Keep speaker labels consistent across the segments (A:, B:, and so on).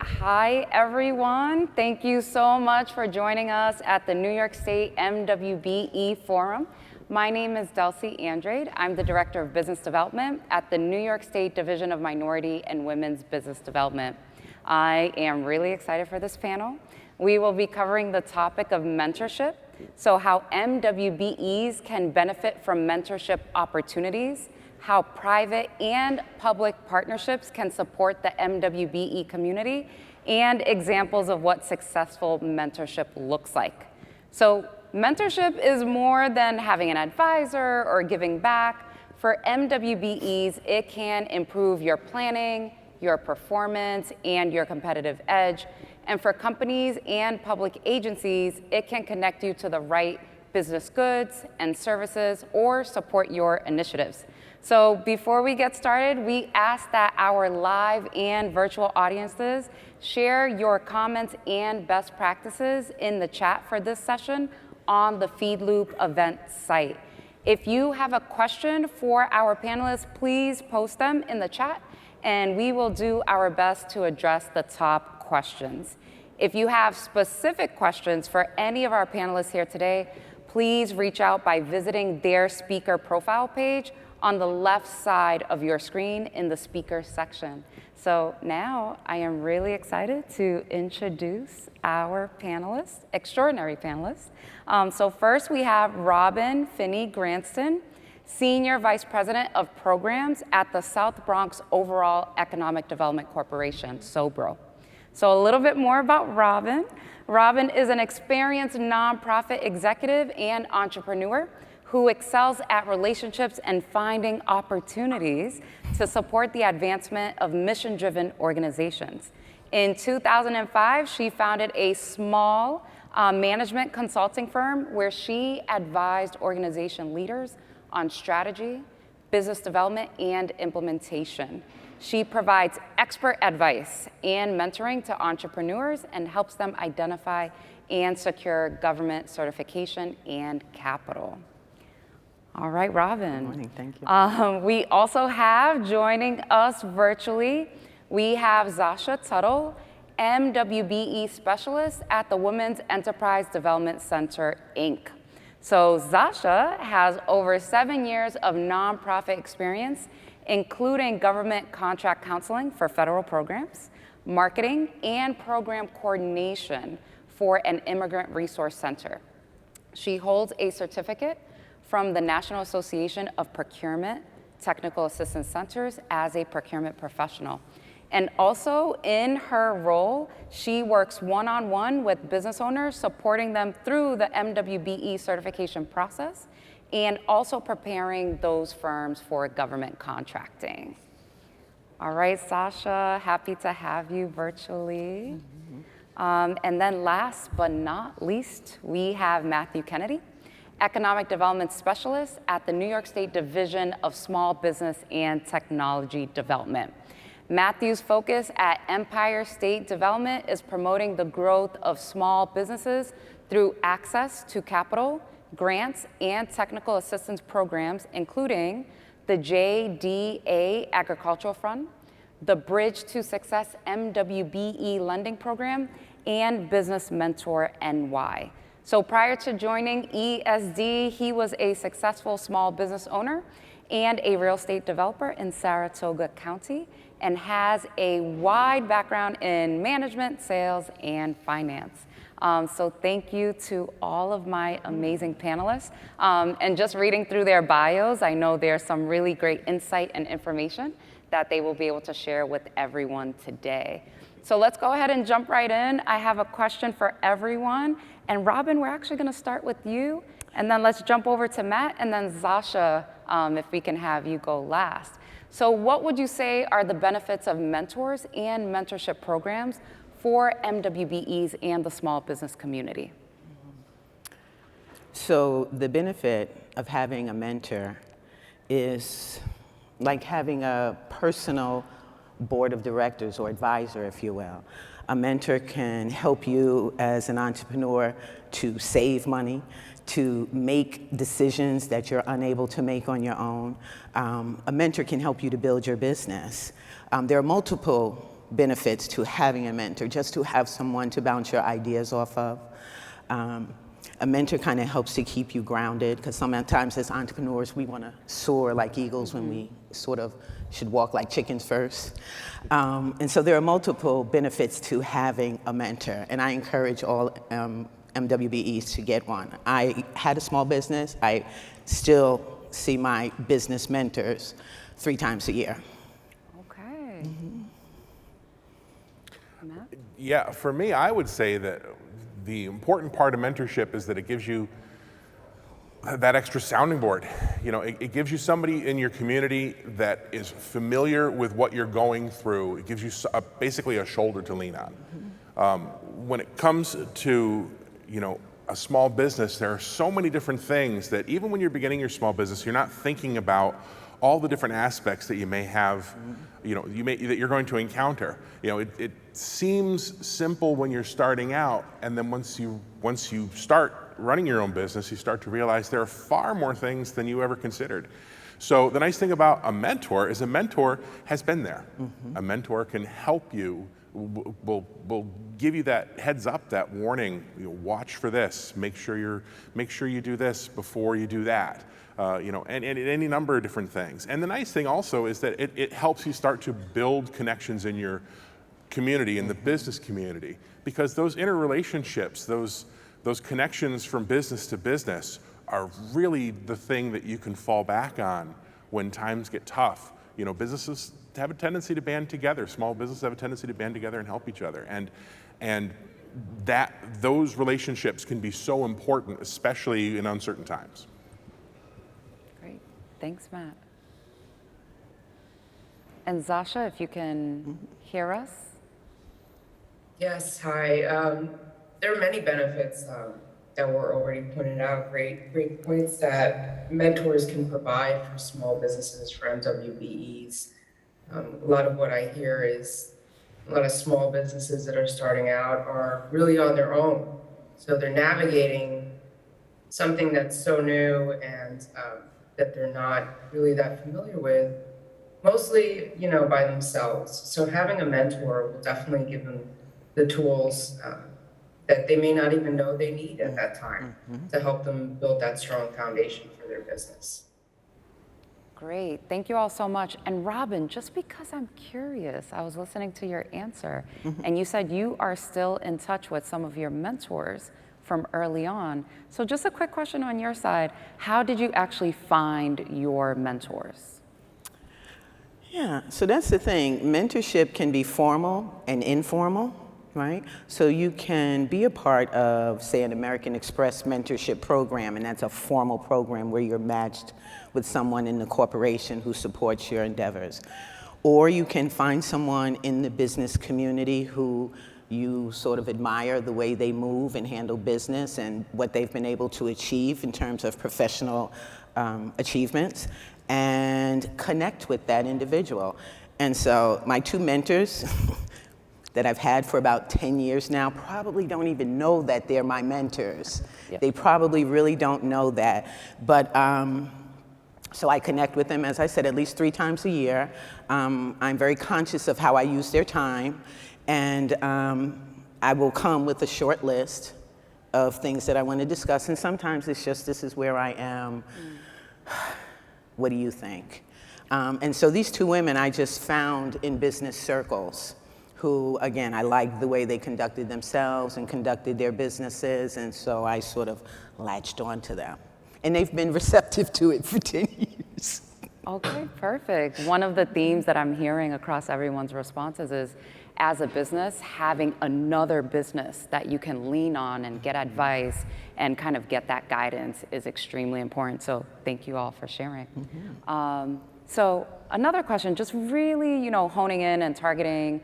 A: Hi, everyone. Thank you so much for joining us at the New York State MWBE Forum. My name is Dalsie Andrade. I'm the Director of Business Development at the New York State Division of Minority and Women's Business Development. I am really excited for this panel. We will be covering the topic of mentorship, so how MWBEs can benefit from mentorship opportunities, how private and public partnerships can support the MWBE community, and examples of what successful mentorship looks like. So mentorship is more than having an advisor or giving back. For MWBEs, it can improve your planning, your performance, and your competitive edge. And for companies and public agencies, it can connect you to the right business goods and services or support your initiatives. So before we get started, we ask that our live and virtual audiences share your comments and best practices in the chat for this session on the FeedLoop event site. If you have a question for our panelists, please post them in the chat, and we will do our best to address the top questions. If you have specific questions for any of our panelists here today, please reach out by visiting their speaker profile page on the left side of your screen in the speaker section. So now I am really excited to introduce our panelists, extraordinary panelists. So first we have Robbin Finney Granston, Senior Vice President of Programs at the South Bronx Overall Economic Development Corporation, SOBRO. So a little bit more about Robbin. Robbin is an experienced nonprofit executive and entrepreneur who excels at relationships and finding opportunities to support the advancement of mission-driven organizations. In 2005, she founded a small management consulting firm where she advised organization leaders on strategy, business development, and implementation. She provides expert advice and mentoring to entrepreneurs and helps them identify and secure government certification and capital. All right, Robbin.
B: Good morning, thank you.
A: We also have joining us virtually, we have Zacha Tuttle, MWBE Specialist at the Women's Enterprise Development Center, Inc. So Zacha has over 7 years of nonprofit experience, including government contract counseling for federal programs, marketing, and program coordination for an immigrant resource center. She holds a certificate from the National Association of Procurement Technical Assistance Centers as a procurement professional. And also in her role, she works one-on-one with business owners, supporting them through the MWBE certification process, and also preparing those firms for government contracting. All right, Zacha, happy to have you virtually. And then last but not least, we have Matthew Kennedy, Economic Development Specialist at the New York State Division of Small Business and Technology Development. Matthew's focus at Empire State Development is promoting the growth of small businesses through access to capital, grants, and technical assistance programs, including the JDA Agricultural Fund, the Bridge to Success MWBE Lending Program, and Business Mentor NY. So prior to joining ESD, he was a successful small business owner and a real estate developer in Saratoga County, and has a wide background in management, sales, and finance. So thank you to all of my amazing panelists. And just reading through their bios, I know there's some really great insight and information that they will be able to share with everyone today. So let's go ahead and jump right in. I have a question for everyone. And Robbin, we're actually gonna start with you, and then let's jump over to Matt, and then Zacha, if we can have you go last. So what would you say are the benefits of mentors and mentorship programs for MWBEs and the small business community?
B: So the benefit of having a mentor is like having a personal board of directors or advisor, if you will. A mentor can help you as an entrepreneur to save money, to make decisions that you're unable to make on your own. A mentor can help you to build your business. There are multiple benefits to having a mentor, just to have someone to bounce your ideas off of. A mentor kind of helps to keep you grounded, because sometimes as entrepreneurs, we want to soar like eagles when we sort of should walk like chickens first. And so there are multiple benefits to having a mentor, and I encourage all MWBEs to get one. I had a small business. I still see my business mentors 3 times a year.
A: Okay. Matt?
C: Yeah, for me, I would say that the important part of mentorship is that it gives you that extra sounding board. You know, it gives you somebody in your community that is familiar with what you're going through. It gives you basically a shoulder to lean on. When it comes to, you know, a small business, there are so many different things that even when you're beginning your small business, you're not thinking about all the different aspects that you may have, you know, that you're going to encounter. You know, it seems simple when you're starting out, and then once you start running your own business, you start to realize there are far more things than you ever considered. So the nice thing about a mentor is a mentor has been there. A mentor can help you, will give you that heads up, that warning. You know, watch for this. Make sure you do this before you do that. You know, and any number of different things. And the nice thing also is that it helps you start to build connections in your community, in the business community, because those interrelationships, those connections from business to business are really the thing that you can fall back on when times get tough. You know, businesses have a tendency to band together. Small businesses have a tendency to band together and help each other. And those relationships can be so important, especially in uncertain times.
A: Great. Thanks, Matt. And Zacha, if you can hear us.
D: Yes, hi. There are many benefits that were already pointed out, great points that mentors can provide for small businesses, for MWBEs. A lot of what I hear is a lot of small businesses that are starting out are really on their own. So they're navigating something that's so new and that they're not really that familiar with, mostly, you know, by themselves. So having a mentor will definitely give them the tools that they may not even know they need at that time to help them build that strong foundation for their business.
A: Great. Thank you all so much. And Robbin, just because I'm curious, I was listening to your answer, and you said you are still in touch with some of your mentors from early on. So just a quick question on your side. How did you actually find your mentors?
B: Yeah, so that's the thing. Mentorship can be formal and informal, right? So you can be a part of, say, an American Express mentorship program, and that's a formal program where you're matched with someone in the corporation who supports your endeavors. Or you can find someone in the business community who you sort of admire the way they move and handle business and what they've been able to achieve in terms of professional achievements, and connect with that individual. And so my 2 mentors that I've had for about 10 years now probably don't even know that they're my mentors. Yep. They probably really don't know that. But so I connect with them, as I said, at least 3 times a year. I'm very conscious of how I use their time, and I will come with a short list of things that I want to discuss, and sometimes it's just, this is where I am. What do you think? And so these 2 women I just found in business circles who, again, I liked the way they conducted themselves and conducted their businesses, and so I sort of latched onto them. And they've been receptive to it for 10 years.
A: Okay, perfect. One of the themes that I'm hearing across everyone's responses is, as a business, having another business that you can lean on and get advice and kind of get that guidance is extremely important. So thank you all for sharing. So another question, just really, honing in and targeting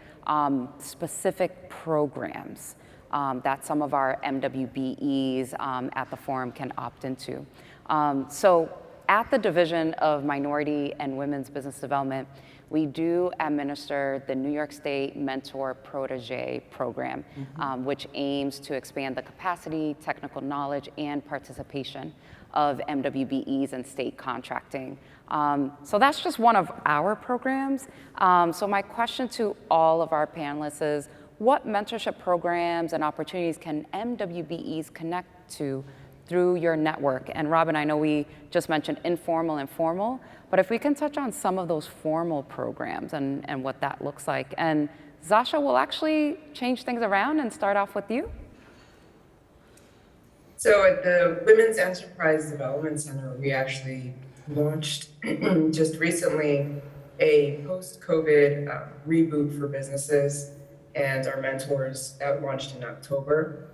A: specific programs that some of our MWBEs at the forum can opt into. So at the Division of Minority and Women's Business Development, we do administer the New York State Mentor Protege Program, which aims to expand the capacity, technical knowledge, and participation of MWBEs in state contracting. So that's just one of our programs. So my question to all of our panelists is, what mentorship programs and opportunities can MWBEs connect to through your network? And Robbin, I know we just mentioned informal and formal, but if we can touch on some of those formal programs and what that looks like. And Zacha will actually change things around and start off with you.
D: So at the Women's Enterprise Development Center, we actually launched just recently a post-COVID reboot for businesses, and our mentors that launched in October.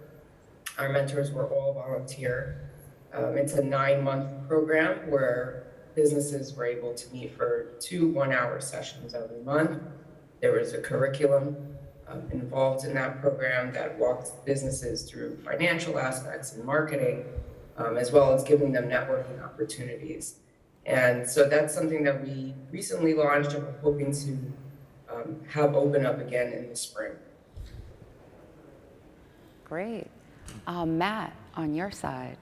D: Our mentors were all volunteer. It's a 9-month program where businesses were able to meet for 2 one-hour sessions every month. There was a curriculum involved in that program that walked businesses through financial aspects and marketing, as well as giving them networking opportunities. And so that's something that we recently launched and we're hoping to have open up again in the spring.
A: Great. Matt, on your side.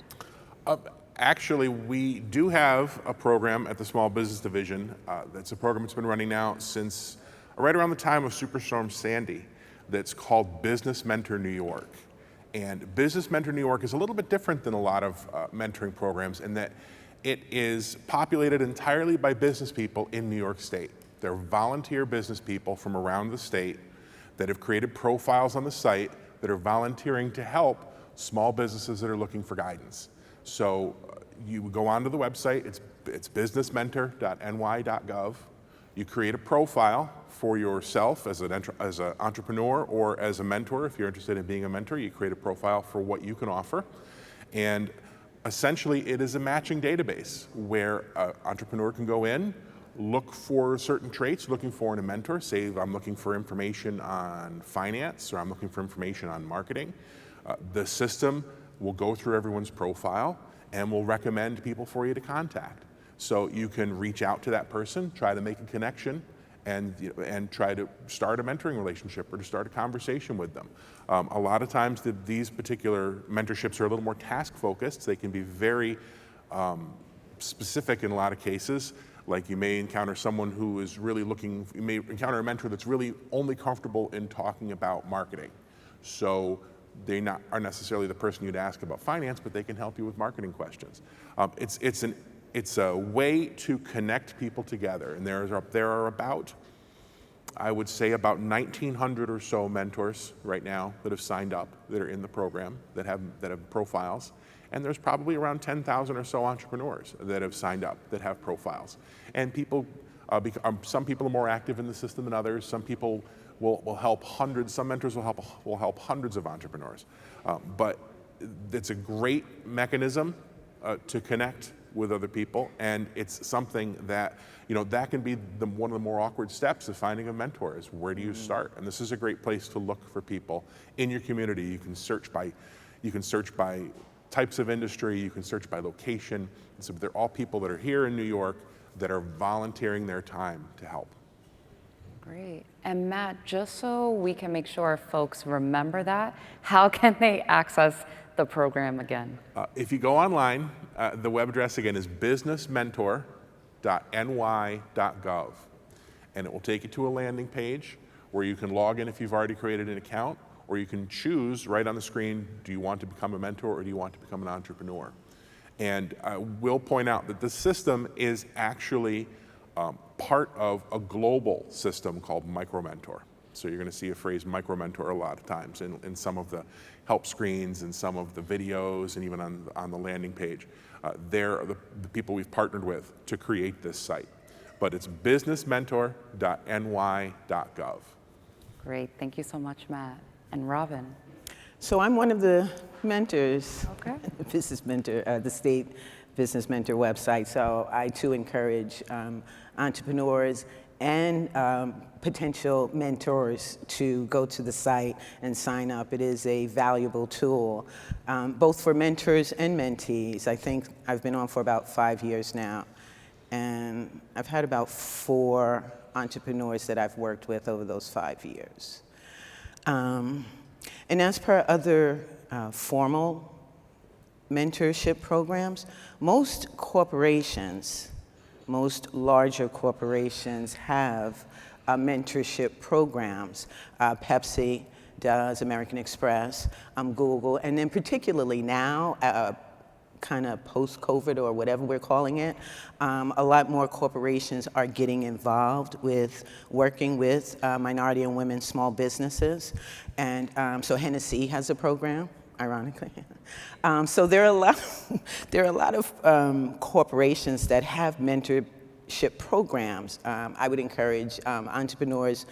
C: Actually, we do have a program at the Small Business Division. That's a program that's been running now since right around the time of Superstorm Sandy. That's called Business Mentor New York. And Business Mentor New York is a little bit different than a lot of mentoring programs in that it is populated entirely by business people in New York State. They're volunteer business people from around the state that have created profiles on the site that are volunteering to help small businesses that are looking for guidance. So you go onto the website, it's businessmentor.ny.gov. You create a profile for yourself as an entrepreneur or as a mentor. If you're interested in being a mentor, you create a profile for what you can offer. And essentially, it is a matching database where an entrepreneur can go in, look for certain traits, looking for in a mentor. Say I'm looking for information on finance or I'm looking for information on marketing. The system will go through everyone's profile and will recommend people for you to contact. So you can reach out to that person, try to make a connection, and try to start a mentoring relationship or to start a conversation with them. A lot of times these particular mentorships are a little more task focused. They can be very specific in a lot of cases. Like you may encounter someone who is really you may encounter a mentor that's really only comfortable in talking about marketing. So they are necessarily the person you'd ask about finance, but they can help you with marketing questions. It's a way to connect people together, and there are about, I would say, about 1,900 or so mentors right now that have signed up, that are in the program, that have profiles, and there's probably around 10,000 or so entrepreneurs that have signed up that have profiles. And people, some people are more active in the system than others. Some people will help hundreds. Some mentors will help hundreds of entrepreneurs. But it's a great mechanism to connect with other people, and it's something that, that can be one of the more awkward steps of finding a mentor is where do you start? And this is a great place to look for people in your community. You can search by types of industry, you can search by location. And so they're all people that are here in New York that are volunteering their time to help.
A: Great. And Matt, just so we can make sure folks remember that, how can they access the program again?
C: If you go online, the web address again is businessmentor.ny.gov. And it will take you to a landing page where you can log in if you've already created an account, or you can choose right on the screen, do you want to become a mentor or do you want to become an entrepreneur? And I will point out that the system is actually part of a global system called MicroMentor. So you're going to see a phrase MicroMentor a lot of times in some of the help screens and some of the videos and even on the landing page. They're the people we've partnered with to create this site. But it's businessmentor.ny.gov.
A: Great. Thank you so much, Matt. And Robbin.
B: So I'm one of the mentors,
A: Okay.
B: business mentor, the state business mentor website. So I too encourage entrepreneurs and potential mentors to go to the site and sign up. It is a valuable tool, both for mentors and mentees. I think I've been on for about 5 years now, and I've had about 4 entrepreneurs that I've worked with over those 5 years. And as per other formal mentorship programs, most corporations, most larger corporations have mentorship programs. Pepsi does, American Express, Google, and then particularly now, kind of post-COVID or whatever we're calling it, a lot more corporations are getting involved with working with minority and women small businesses. And so Hennessy has a program, ironically. So there are a lot of corporations that have mentorship programs. I would encourage entrepreneurs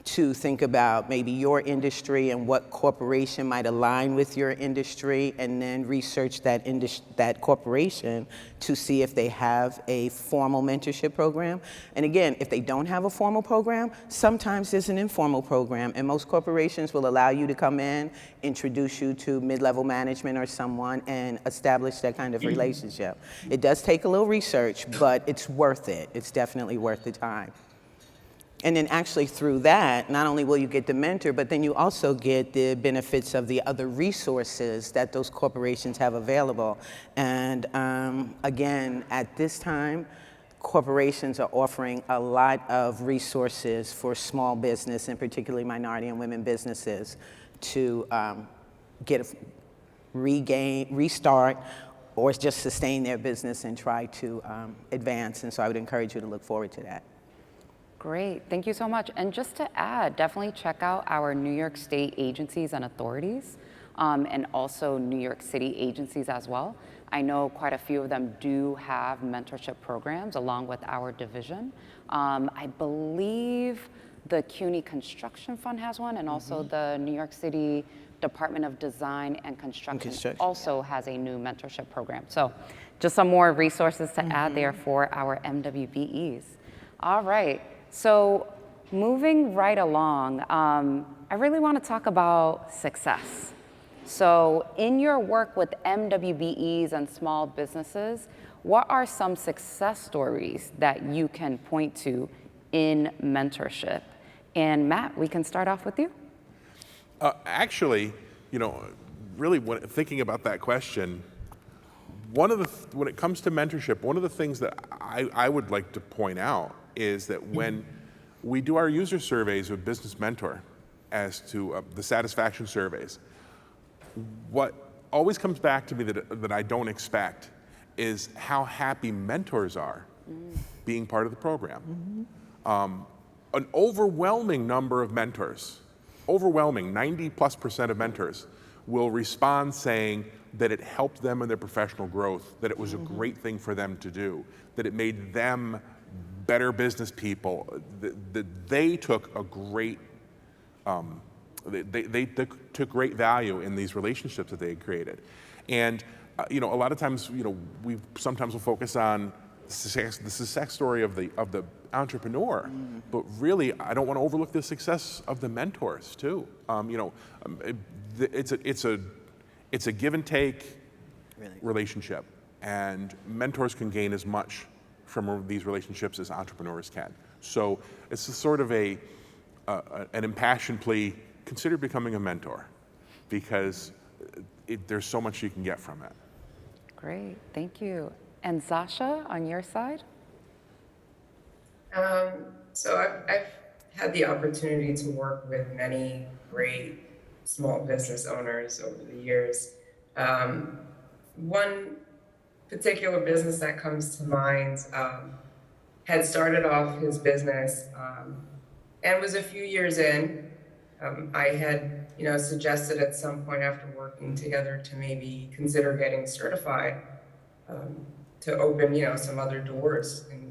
B: to think about maybe your industry and what corporation might align with your industry, and then research that corporation to see if they have a formal mentorship program. And again, if they don't have a formal program, sometimes there's an informal program, and most corporations will allow you to come in, introduce you to mid-level management or someone, and establish that kind of relationship. It does take a little research, but it's worth it. It's definitely worth the time. And then actually through that, not only will you get the mentor, but then you also get the benefits of the other resources that those corporations have available. And again, at this time, corporations are offering a lot of resources for small business, and particularly minority and women businesses, to restart, or just sustain their business and try to advance. And so I would encourage you to look forward to that.
A: Great, thank you so much. And just to add, definitely check out our New York State agencies and authorities, and also New York City agencies as well. I know quite a few of them do have mentorship programs along with our division. I believe the CUNY Construction Fund has one, and also the New York City Department of Design and Construction also has a new mentorship program. So just some more resources to add there for our MWBEs. All right. So moving right along, I really want to talk about success. So in your work with MWBEs and small businesses, what are some success stories that you can point to in mentorship? And Matt, we can start off with you.
C: Actually, really thinking about that question, when it comes to mentorship, one of the things that I would like to point out is that when we do our user surveys with Business Mentor as to the satisfaction surveys, what always comes back to me that I don't expect is how happy mentors are being part of the program. An overwhelming number of mentors, 90+% of mentors, will respond saying that it helped them in their professional growth, that it was a great thing for them to do, that it made them better business people, that they took a great, they took great value in these relationships that they had created. And a lot of times, we sometimes will focus on the success story of the entrepreneur, but really, I don't want to overlook the success of the mentors too. It's a give and take relationship, and mentors can gain as much from these relationships as entrepreneurs can. So it's a sort of an impassioned plea: consider becoming a mentor, because there's so much you can get from it.
A: Great, thank you. And Zacha, on your side?
D: So I've had the opportunity to work with many great small business owners over the years. One particular business that comes to mind had started off his business and was a few years in. I had, suggested at some point after working together to maybe consider getting certified to open, some other doors in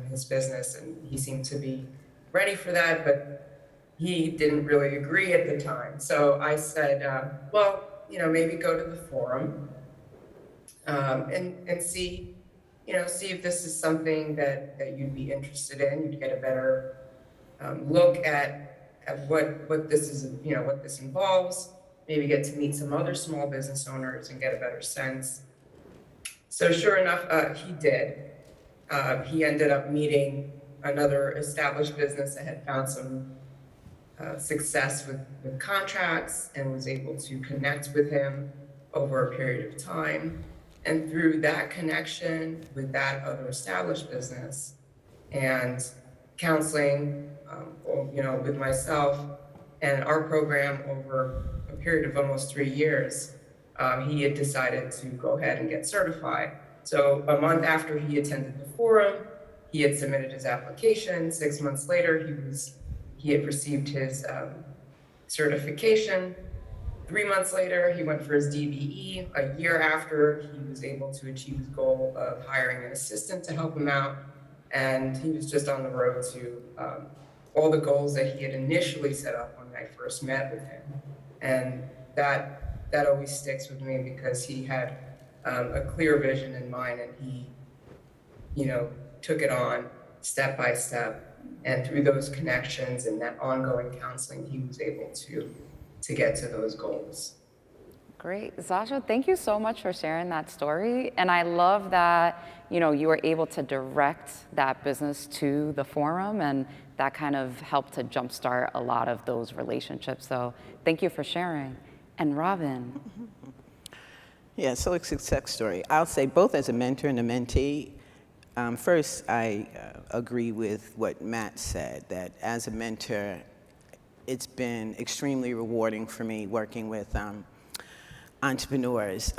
D: his business, and he seemed to be ready for that, but he didn't really agree at the time. So I said, maybe go to the forum and see, see if this is something that you'd be interested in. You'd get a better look at what this is, what this involves. Maybe get to meet some other small business owners and get a better sense. So sure enough, he did. He ended up meeting another established business that had found some success with contracts and was able to connect with him over a period of time. And through that connection with that other established business and counseling, with myself and our program over a period of almost 3 years, he had decided to go ahead and get certified. So a month after he attended the forum, he had submitted his application. 6 months later, he had received his certification. 3 months later, he went for his DBE. A year after, he was able to achieve his goal of hiring an assistant to help him out. And he was just on the road to all the goals that he had initially set up when I first met with him. And that always sticks with me because he had a clear vision in mind, and he, took it on step by step. And through those connections and that ongoing counseling, he was able to get to those goals.
A: Great. Zacha, thank you so much for sharing that story. And I love that, you were able to direct that business to the forum, and that kind of helped to jumpstart a lot of those relationships. So thank you for sharing. And Robbin.
B: Yeah, so a success story. I'll say both as a mentor and a mentee. First, I agree with what Matt said, that as a mentor, it's been extremely rewarding for me working with entrepreneurs.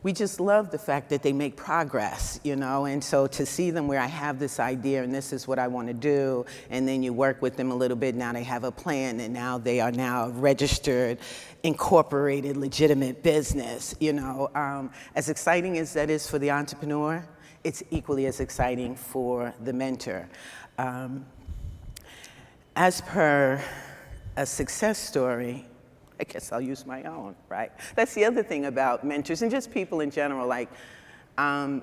B: We just love the fact that they make progress, and so to see them where I have this idea and this is what I want to do, and then you work with them a little bit, now they have a plan, and now they are now a registered, incorporated, legitimate business, As exciting as that is for the entrepreneur, it's equally as exciting for the mentor. As per a success story, I guess I'll use my own, right? That's the other thing about mentors and just people in general. Like,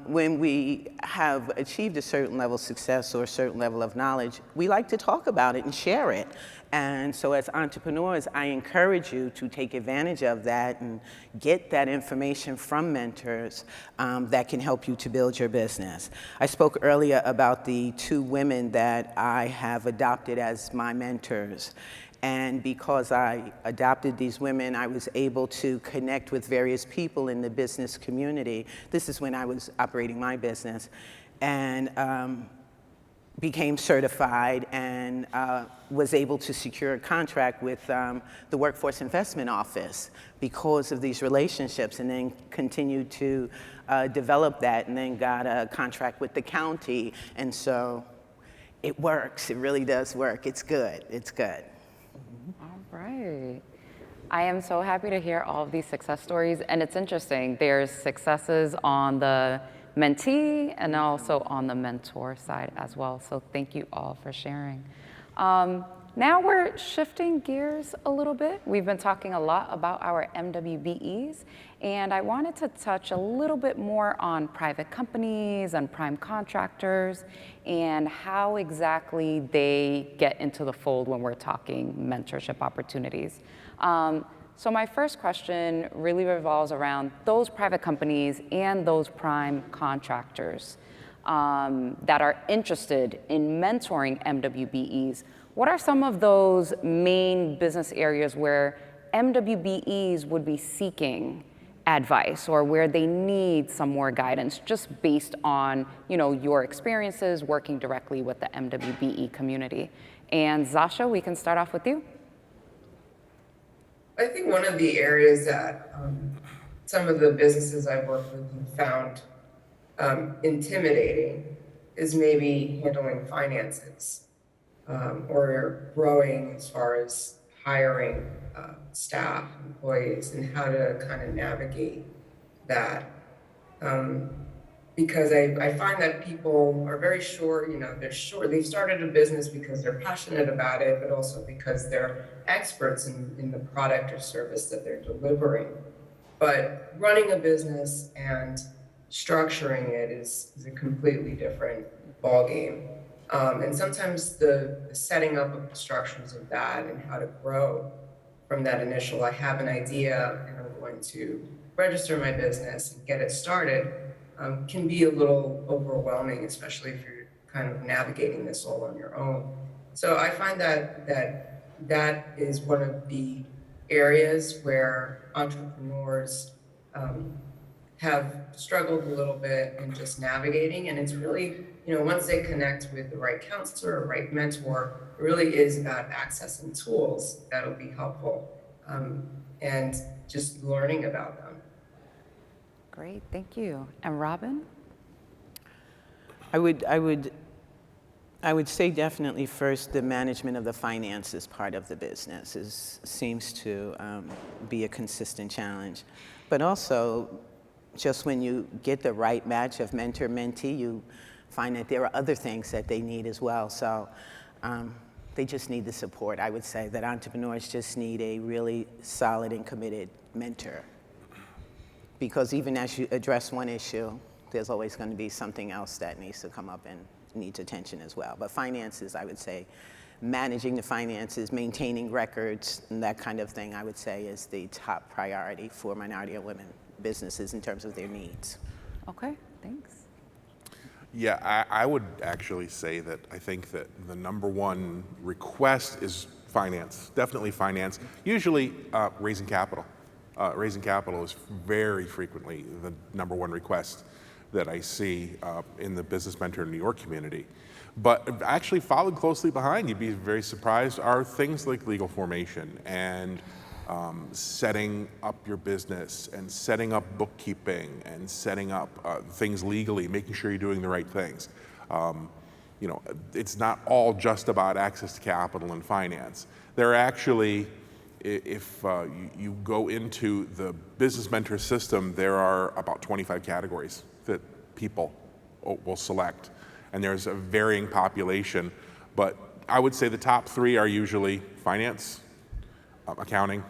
B: when we have achieved a certain level of success or a certain level of knowledge, we like to talk about it and share it. And so as entrepreneurs, I encourage you to take advantage of that and get that information from mentors that can help you to build your business. I spoke earlier about the 2 women that I have adopted as my mentors. And because I adopted these women, I was able to connect with various people in the business community. This is when I was operating my business, and became certified and was able to secure a contract with the Workforce Investment Office because of these relationships, and then continued to develop that, and then got a contract with the county. And so it works. It really does work. It's good. It's good.
A: All right. I am so happy to hear all of these success stories. And it's interesting, there's successes on the mentee and also on the mentor side as well. So thank you all for sharing. Now we're shifting gears a little bit. We've been talking a lot about our MWBEs, and I wanted to touch a little bit more on private companies and prime contractors and how exactly they get into the fold when we're talking mentorship opportunities. So my first question really revolves around those private companies and those prime contractors that are interested in mentoring MWBEs. What are some of those main business areas where MWBEs would be seeking advice or where they need some more guidance, just based on your experiences working directly with the MWBE community? And Zacha, we can start off with you.
D: I think one of the areas that some of the businesses I've worked with have found intimidating is maybe handling finances. Or growing as far as hiring staff, employees, and how to kind of navigate that. Because I find that people are very sure, they've started a business because they're passionate about it, but also because they're experts in the product or service that they're delivering. But running a business and structuring it is a completely different ballgame. And sometimes the setting up of the structures of that and how to grow from that initial, I have an idea and I'm going to register my business and get it started, can be a little overwhelming, especially if you're kind of navigating this all on your own. So I find that is one of the areas where entrepreneurs have struggled a little bit in just navigating. And it's really, once they connect with the right counselor or right mentor, it really is about accessing tools that'll be helpful and just learning about them.
A: Great, thank you. And Robbin?
B: I would say definitely first the management of the finances part of the business seems to be a consistent challenge. But also, just when you get the right match of mentor-mentee, you find that there are other things that they need as well. So they just need the support. I would say that entrepreneurs just need a really solid and committed mentor. Because even as you address one issue, there's always going to be something else that needs to come up and needs attention as well. But finances, I would say, managing the finances, maintaining records, and that kind of thing, I would say is the top priority for minority and women businesses in terms of their needs.
A: Okay, thanks.
C: Yeah, I would actually say that I think that the number one request is finance, definitely finance, usually raising capital. Raising capital is very frequently the number one request that I see in the Business Mentor New York community. But actually followed closely behind, you'd be very surprised, are things like legal formation and setting up your business and setting up bookkeeping and setting up things legally, making sure you're doing the right things. It's not all just about access to capital and finance. There are actually, if you go into the Business Mentor system, there are about 25 categories that people will select. And there's a varying population, but I would say the top three are usually finance, accounting,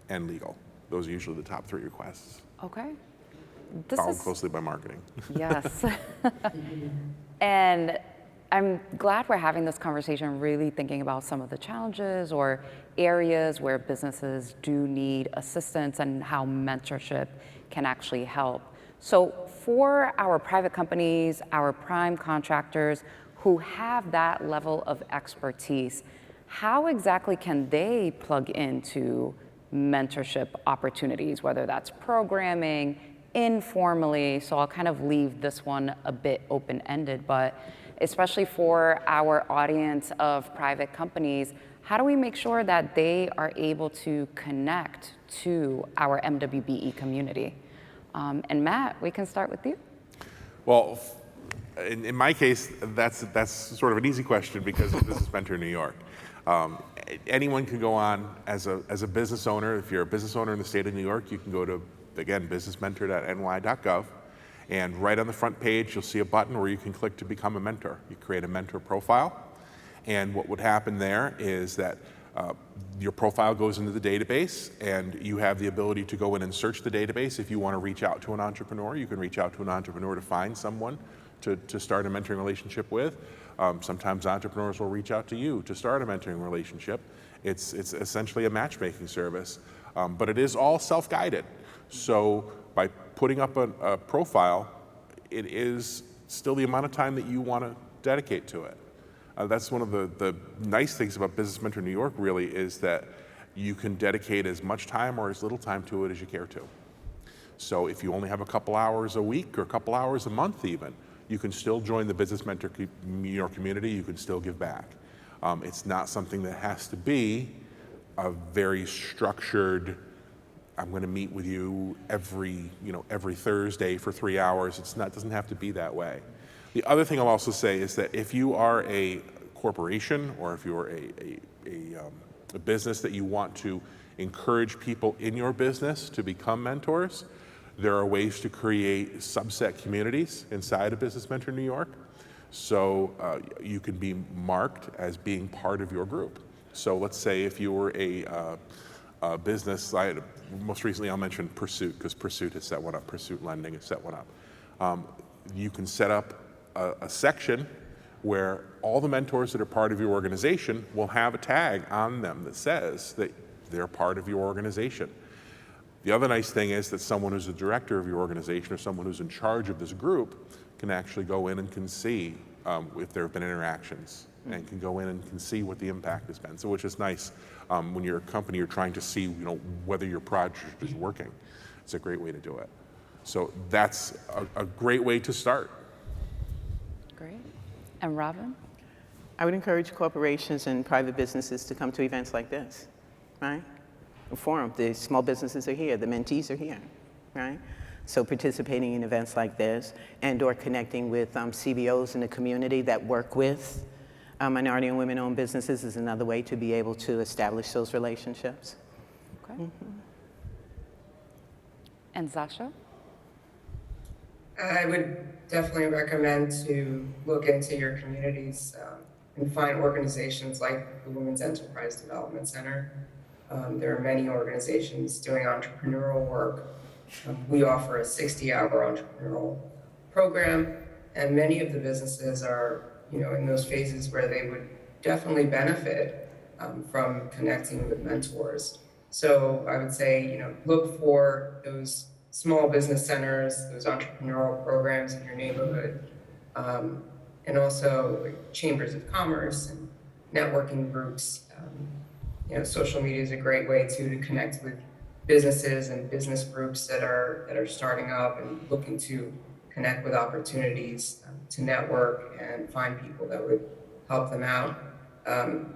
C: and legal. Those are usually the top three requests.
A: Okay.
C: Followed closely by marketing.
A: Yes. And I'm glad we're having this conversation, really thinking about some of the challenges or areas where businesses do need assistance and how mentorship can actually help. So for our private companies, our prime contractors who have that level of expertise, how exactly can they plug into mentorship opportunities, whether that's programming, informally? So I'll kind of leave this one a bit open-ended, but especially for our audience of private companies, how do we make sure that they are able to connect to our MWBE community? And Matt, we can start with you.
C: Well, in my case, that's sort of an easy question because of Business Mentor New York. Anyone can go on as a business owner. If you're a business owner in the state of New York, you can go to, again, businessmentor.ny.gov, and right on the front page, you'll see a button where you can click to become a mentor. You create a mentor profile, and what would happen there is that your profile goes into the database, and you have the ability to go in and search the database. If you want to reach out to an entrepreneur, you can reach out to an entrepreneur to find someone to start a mentoring relationship with. Sometimes entrepreneurs will reach out to you to start a mentoring relationship. It's essentially a matchmaking service, but it is all self-guided. So by putting up a profile, it is still the amount of time that you want to dedicate to it. That's one of the nice things about Business Mentor New York, really, is that you can dedicate as much time or as little time to it as you care to. So if you only have a couple hours a week or a couple hours a month even, you can still join the Business Mentor New York community, you can still give back. It's not something that has to be a very structured, I'm going to meet with you every Thursday for 3 hours. It doesn't have to be that way. The other thing I'll also say is that if you are a corporation or if you're a business that you want to encourage people in your business to become mentors, there are ways to create subset communities inside of Business Mentor New York. So you can be marked as being part of your group. So let's say if you were a business, most recently I'll mention Pursuit, because Pursuit has set one up, Pursuit Lending has set one up. You can set up a section where all the mentors that are part of your organization will have a tag on them that says that they're part of your organization. The other nice thing is that someone who's a director of your organization or someone who's in charge of this group can actually go in and can see if there have been interactions, and can go in and can see what the impact has been. So which is nice when you're a company, you're trying to see whether your project is working. It's a great way to do it. So that's a great way to start.
A: Great. And Robbin?
B: I would encourage corporations and private businesses to come to events like this, right? A forum, the small businesses are here, the mentees are here, right? So participating in events like this and or connecting with CBOs in the community that work with minority and women-owned businesses is another way to be able to establish those relationships.
A: Okay. And Zacha?
D: I would definitely recommend to look into your communities and find organizations like the Women's Enterprise Development Center. There are many organizations doing entrepreneurial work. We offer a 60-hour entrepreneurial program, and many of the businesses are, in those phases where they would definitely benefit from connecting with mentors. So I would say, look for those small business centers, those entrepreneurial programs in your neighborhood, and also chambers of commerce and networking groups. Social media is a great way to connect with businesses and business groups that are starting up and looking to connect with opportunities to network and find people that would help them out.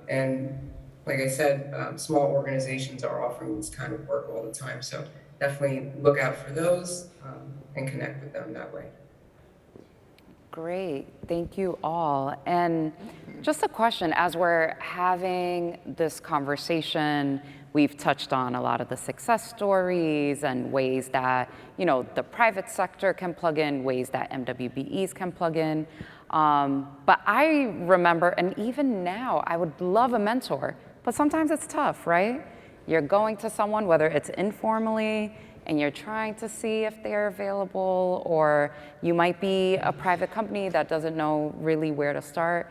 D: And like I said, small organizations are offering this kind of work all the time. So definitely look out for those and connect with them that way.
A: Great, thank you all. And just a question, as we're having this conversation, we've touched on a lot of the success stories and ways that, the private sector can plug in, ways that MWBEs can plug in. But I remember, and even now, I would love a mentor, but sometimes it's tough, right? You're going to someone, whether it's informally, and you're trying to see if they're available, or you might be a private company that doesn't know really where to start.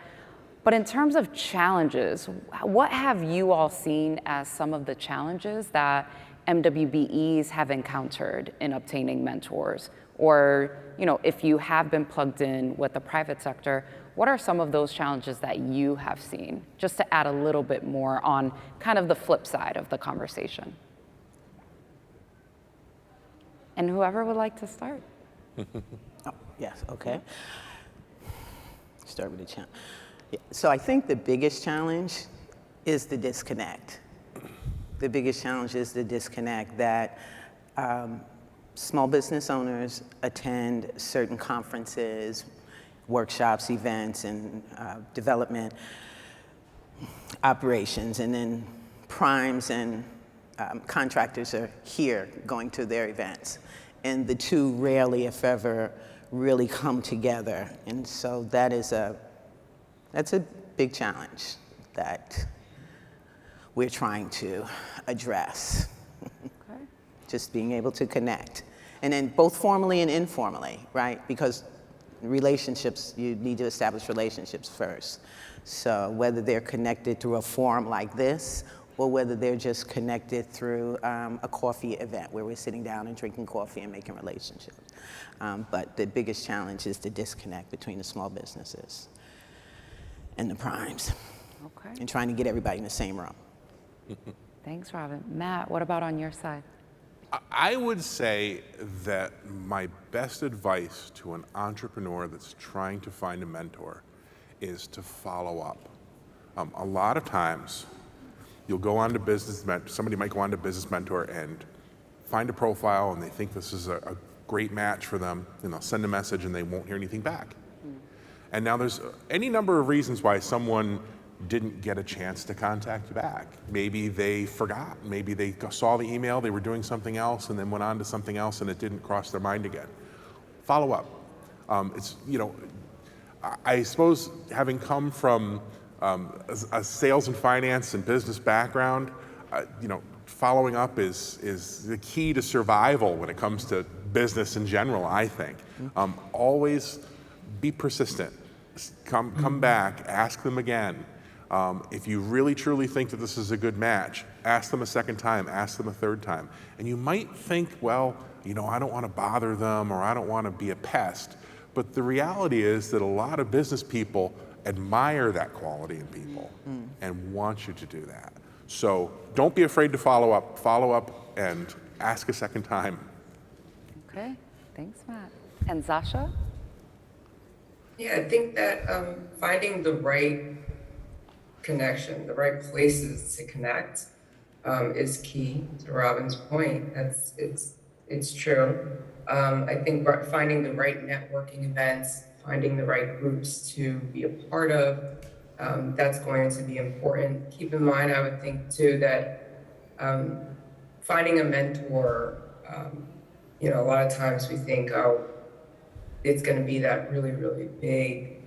A: But in terms of challenges, what have you all seen as some of the challenges that MWBEs have encountered in obtaining mentors? Or, if you have been plugged in with the private sector, what are some of those challenges that you have seen? Just to add a little bit more on kind of the flip side of the conversation. And whoever would like to start.
B: Oh, yes, okay. Start with the challenge. Yeah. So I think the biggest challenge is the disconnect. The biggest challenge is the disconnect that small business owners attend certain conferences, workshops, events, and development operations, and then primes and contractors are here going to their events. And the two rarely, if ever, really come together. And so that's a big challenge that we're trying to address.
A: Okay.
B: Just being able to connect. And then both formally and informally, right? Because relationships, you need to establish relationships first. So whether they're connected through a forum like this, or whether they're just connected through a coffee event where we're sitting down and drinking coffee and making relationships. But the biggest challenge is the disconnect between the small businesses and the primes.
A: Okay.
B: And trying to get everybody in the same room.
A: Thanks, Robbin. Matt, what about on your side?
C: I would say that my best advice to an entrepreneur that's trying to find a mentor is to follow up. A lot of times, you'll go on to somebody might go on to Business Mentor and find a profile and they think this is a great match for them, and they'll send a message and they won't hear anything back. And now there's any number of reasons why someone didn't get a chance to contact you back. Maybe they forgot, maybe they saw the email, they were doing something else and then went on to something else and it didn't cross their mind again. Follow up. I suppose having come from a sales and finance and business background, following up is the key to survival when it comes to business in general, I think. Always be persistent. Come back, ask them again. If you really truly think that this is a good match, ask them a second time, ask them a third time. And you might think, well, I don't want to bother them or I don't want to be a pest. But the reality is that a lot of business people admire that quality in people and want you to do that. So don't be afraid to follow up and ask a second time.
A: Okay, thanks, Matt. And Zacha?
D: Yeah, I think that finding the right connection, the right places to connect is key to Robbin's point. It's true. I think finding the right networking events, finding the right groups to be a part of, that's going to be important. Keep in mind, I would think too that finding a mentor, a lot of times we think, oh, it's going to be that really, really big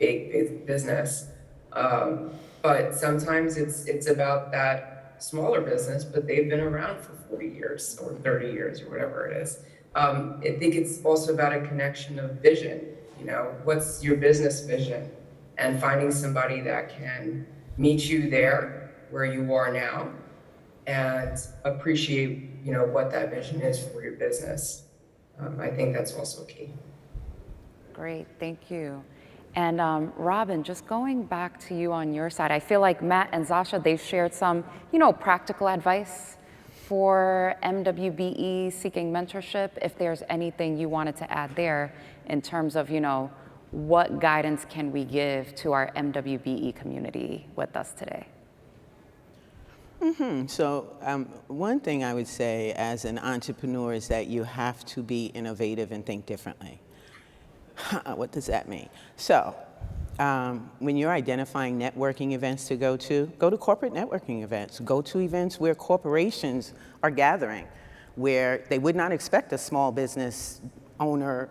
D: business. But sometimes it's about that smaller business, but they've been around for 40 years or 30 years or whatever it is. I think it's also about a connection of vision. What's your business vision? And finding somebody that can meet you there where you are now and appreciate, what that vision is for your business. I think that's also key.
A: Great, thank you. And Robbin, just going back to you on your side, I feel like Matt and Zacha, they've shared some, practical advice for MWBE seeking mentorship. If there's anything you wanted to add there in terms of, what guidance can we give to our MWBE community with us today?
B: So one thing I would say as an entrepreneur is that you have to be innovative and think differently. What does that mean? So when you're identifying networking events to go to corporate networking events. Go to events where corporations are gathering, where they would not expect a small business owner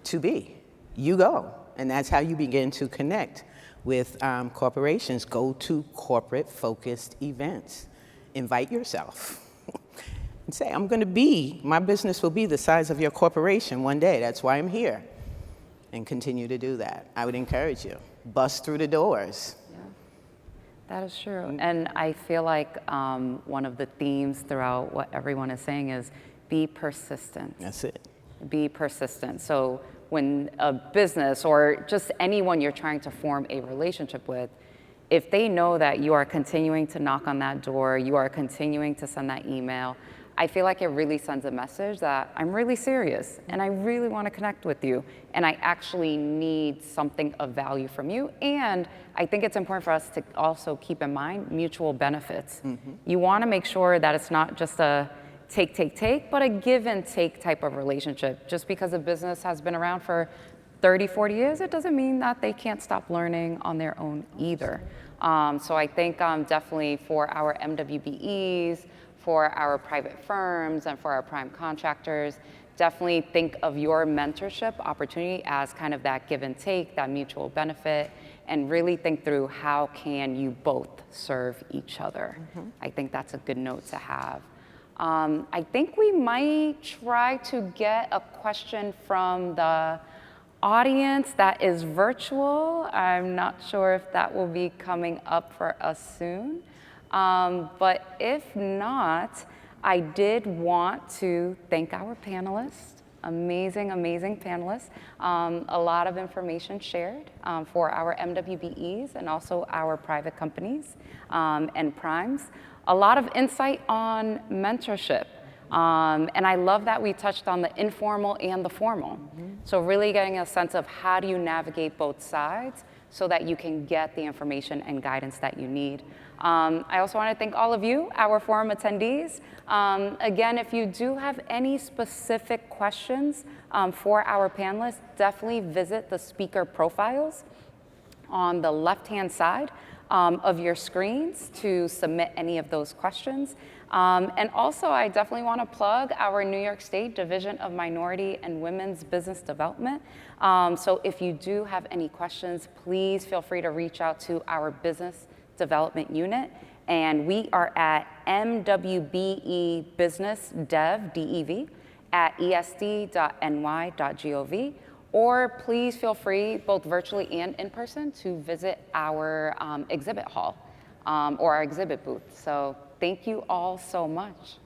B: to be. You go, and that's how you begin to connect with corporations. Go to corporate-focused events. Invite yourself. And say, my business will be the size of your corporation one day. That's why I'm here. And continue to do that. I would encourage you. Bust through the doors.
A: Yeah, that is true. And I feel like one of the themes throughout what everyone is saying is be persistent.
B: That's it.
A: Be persistent. So when a business or just anyone you're trying to form a relationship with, if they know that you are continuing to knock on that door, you are continuing to send that email, I feel like it really sends a message that I'm really serious and I really want to connect with you and I actually need something of value from you. And I think it's important for us to also keep in mind mutual benefits. You want to make sure that it's not just a take, but a give and take type of relationship. Just because a business has been around for 30, 40 years, it doesn't mean that they can't stop learning on their own either. So I think definitely for our MWBEs, for our private firms, and for our prime contractors, definitely think of your mentorship opportunity as kind of that give and take, that mutual benefit, and really think through how can you both serve each other. I think that's a good note to have. I think we might try to get a question from the audience that is virtual. I'm not sure if that will be coming up for us soon. But if not, I did want to thank our panelists, amazing panelists. A lot of information shared for our MWBEs and also our private companies and primes. A lot of insight on mentorship. And I love that we touched on the informal and the formal. So really getting a sense of how do you navigate both sides so that you can get the information and guidance that you need. I also want to thank all of you, our forum attendees. Again, if you do have any specific questions for our panelists, definitely visit the speaker profiles on the left-hand side of your screens to submit any of those questions. And also, I definitely want to plug our New York State Division of Minority and Women's Business Development. So if you do have any questions, please feel free to reach out to our Business Development Unit. And we are at MWBE Business Dev, DEV, at esd.ny.gov. Or please feel free, both virtually and in person, to visit our exhibit hall or our exhibit booth. So thank you all so much.